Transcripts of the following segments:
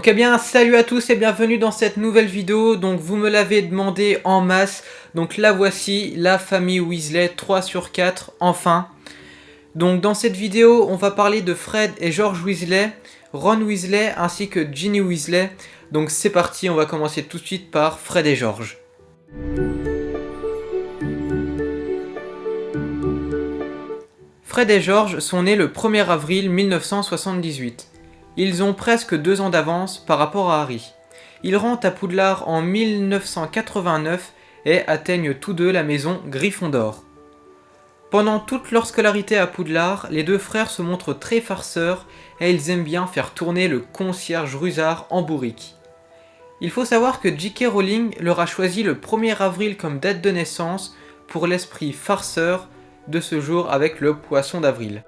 Donc salut à tous et bienvenue dans cette nouvelle vidéo. Donc vous me l'avez demandé en masse. Donc la voici, la famille Weasley 3 sur 4, enfin. Donc dans cette vidéo, on va parler de Fred et George Weasley, Ron Weasley ainsi que Ginny Weasley. Donc c'est parti, on va commencer tout de suite par Fred et George. Fred et George sont nés le 1er avril 1978. Ils ont presque 2 ans d'avance par rapport à Harry. Ils rentrent à Poudlard en 1989 et atteignent tous deux la maison Gryffondor. Pendant toute leur scolarité à Poudlard, les deux frères se montrent très farceurs et ils aiment bien faire tourner le concierge rusard en bourrique. Il faut savoir que J.K. Rowling leur a choisi le 1er avril comme date de naissance pour l'esprit farceur de ce jour avec le poisson d'avril.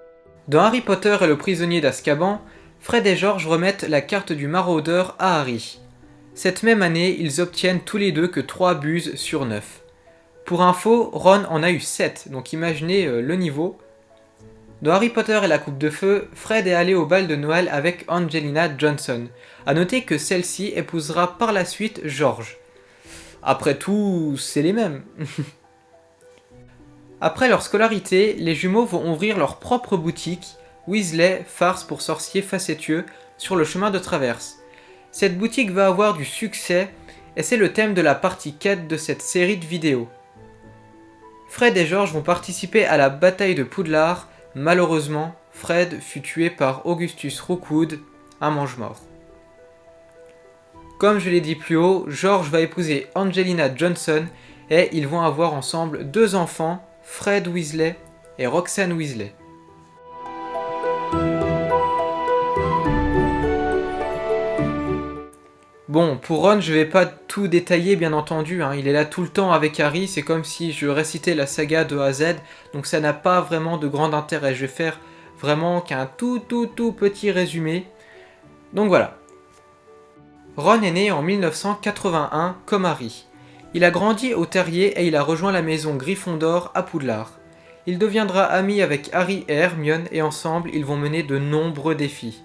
Dans Harry Potter et le prisonnier d'Azkaban, Fred et George remettent la carte du maraudeur à Harry. Cette même année, ils obtiennent tous les deux que 3 buses sur 9. Pour info, Ron en a eu 7, donc imaginez le niveau. Dans Harry Potter et la Coupe de Feu, Fred est allé au bal de Noël avec Angelina Johnson. A noter que celle-ci épousera par la suite George. Après tout, c'est les mêmes. Après leur scolarité, les jumeaux vont ouvrir leur propre boutique, Weasley, farce pour sorciers facétieux, sur le chemin de traverse. Cette boutique va avoir du succès et c'est le thème de la partie 4 de cette série de vidéos. Fred et George vont participer à la bataille de Poudlard. Malheureusement, Fred fut tué par Augustus Rookwood, un mange-mort. Comme je l'ai dit plus haut, George va épouser Angelina Johnson et ils vont avoir ensemble 2 enfants, Fred Weasley et Roxane Weasley. Bon, pour Ron, je vais pas tout détailler bien entendu, il est là tout le temps avec Harry, c'est comme si je récitais la saga de A à Z, donc ça n'a pas vraiment de grand intérêt, je vais faire vraiment qu'un tout petit résumé. Donc voilà. Ron est né en 1981 comme Harry. Il a grandi au Terrier et il a rejoint la maison Gryffondor à Poudlard. Il deviendra ami avec Harry et Hermione et ensemble ils vont mener de nombreux défis.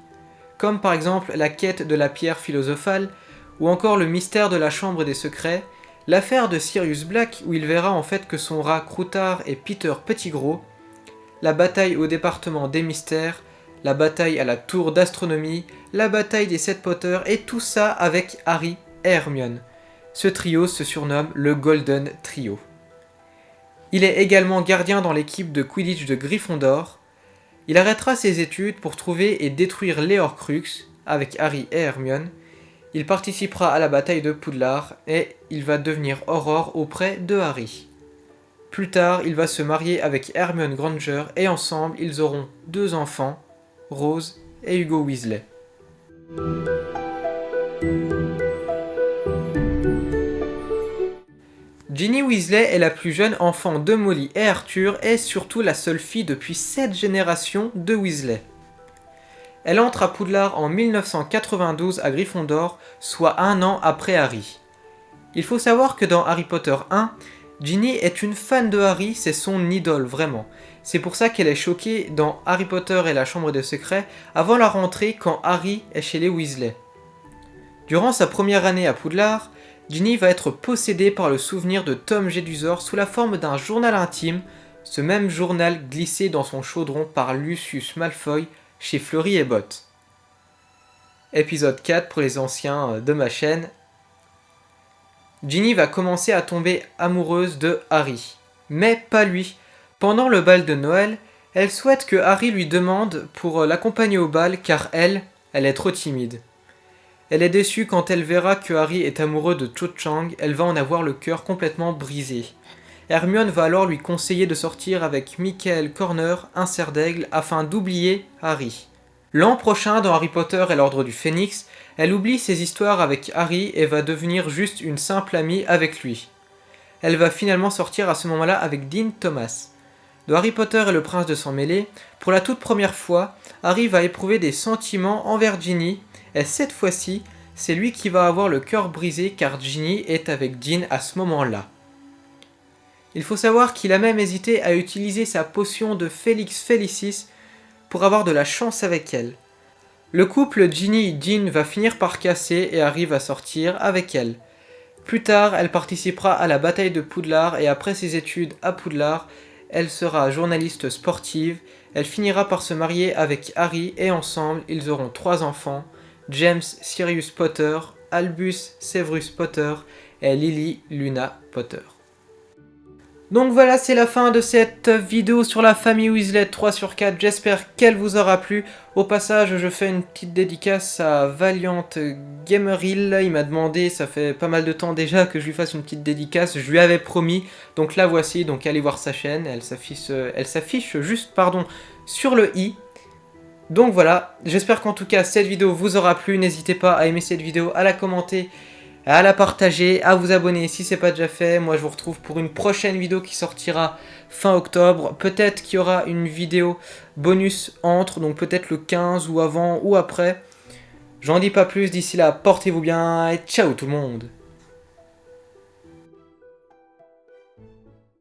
Comme par exemple la quête de la pierre philosophale, ou encore le mystère de la chambre des secrets, l'affaire de Sirius Black où il verra en fait que son rat Croutard est Peter Pettigrew, la bataille au département des mystères, la bataille à la tour d'astronomie, la bataille des 7 Potter et tout ça avec Harry et Hermione. Ce trio se surnomme le Golden Trio. Il est également gardien dans l'équipe de Quidditch de Gryffondor. Il arrêtera ses études pour trouver et détruire les Horcruxes avec Harry et Hermione. Il participera à la bataille de Poudlard et il va devenir Aurore auprès de Harry. Plus tard, il va se marier avec Hermione Granger et ensemble, ils auront 2 enfants, Rose et Hugo Weasley. Ginny Weasley est la plus jeune enfant de Molly et Arthur et surtout la seule fille depuis 7 générations de Weasley. Elle entre à Poudlard en 1992 à Gryffondor, soit 1 an après Harry. Il faut savoir que dans Harry Potter 1, Ginny est une fan de Harry, c'est son idole vraiment. C'est pour ça qu'elle est choquée dans Harry Potter et la chambre des secrets avant la rentrée quand Harry est chez les Weasley. Durant sa première année à Poudlard, Ginny va être possédée par le souvenir de Tom Jedusor sous la forme d'un journal intime, ce même journal glissé dans son chaudron par Lucius Malfoy chez Fleury et Bott. Épisode 4 pour les anciens de ma chaîne. Ginny va commencer à tomber amoureuse de Harry, mais pas lui. Pendant le bal de Noël, elle souhaite que Harry lui demande pour l'accompagner au bal car elle est trop timide. Elle est déçue quand elle verra que Harry est amoureux de Cho Chang, elle va en avoir le cœur complètement brisé. Hermione va alors lui conseiller de sortir avec Michael Corner, un cerf d'aigle, afin d'oublier Harry. L'an prochain, dans Harry Potter et l'Ordre du Phénix, elle oublie ses histoires avec Harry et va devenir juste une simple amie avec lui. Elle va finalement sortir à ce moment-là avec Dean Thomas. Dans Harry Potter et le Prince de Sang-Mêlé, pour la toute première fois, Harry va éprouver des sentiments envers Ginny, et cette fois-ci, c'est lui qui va avoir le cœur brisé car Ginny est avec Dean à ce moment-là. Il faut savoir qu'il a même hésité à utiliser sa potion de Felix Felicis pour avoir de la chance avec elle. Le couple Ginny et Dean va finir par casser et Harry va sortir avec elle. Plus tard, elle participera à la bataille de Poudlard et après ses études à Poudlard, elle sera journaliste sportive. Elle finira par se marier avec Harry et ensemble, ils auront 3 enfants, James Sirius Potter, Albus Severus Potter et Lily Luna Potter. Donc voilà, c'est la fin de cette vidéo sur la famille Weasley 3 sur 4, j'espère qu'elle vous aura plu. Au passage, je fais une petite dédicace à Valiant Gameril, il m'a demandé, ça fait pas mal de temps déjà que je lui fasse une petite dédicace, je lui avais promis, donc la voici, donc allez voir sa chaîne, elle s'affiche juste sur le i. Donc voilà, j'espère qu'en tout cas cette vidéo vous aura plu, n'hésitez pas à aimer cette vidéo, à la commenter, à la partager, à vous abonner si c'est pas déjà fait. Moi je vous retrouve pour une prochaine vidéo qui sortira fin octobre. Peut-être qu'il y aura une vidéo bonus entre, donc peut-être le 15 ou avant ou après. J'en dis pas plus, d'ici là portez-vous bien et ciao tout le monde.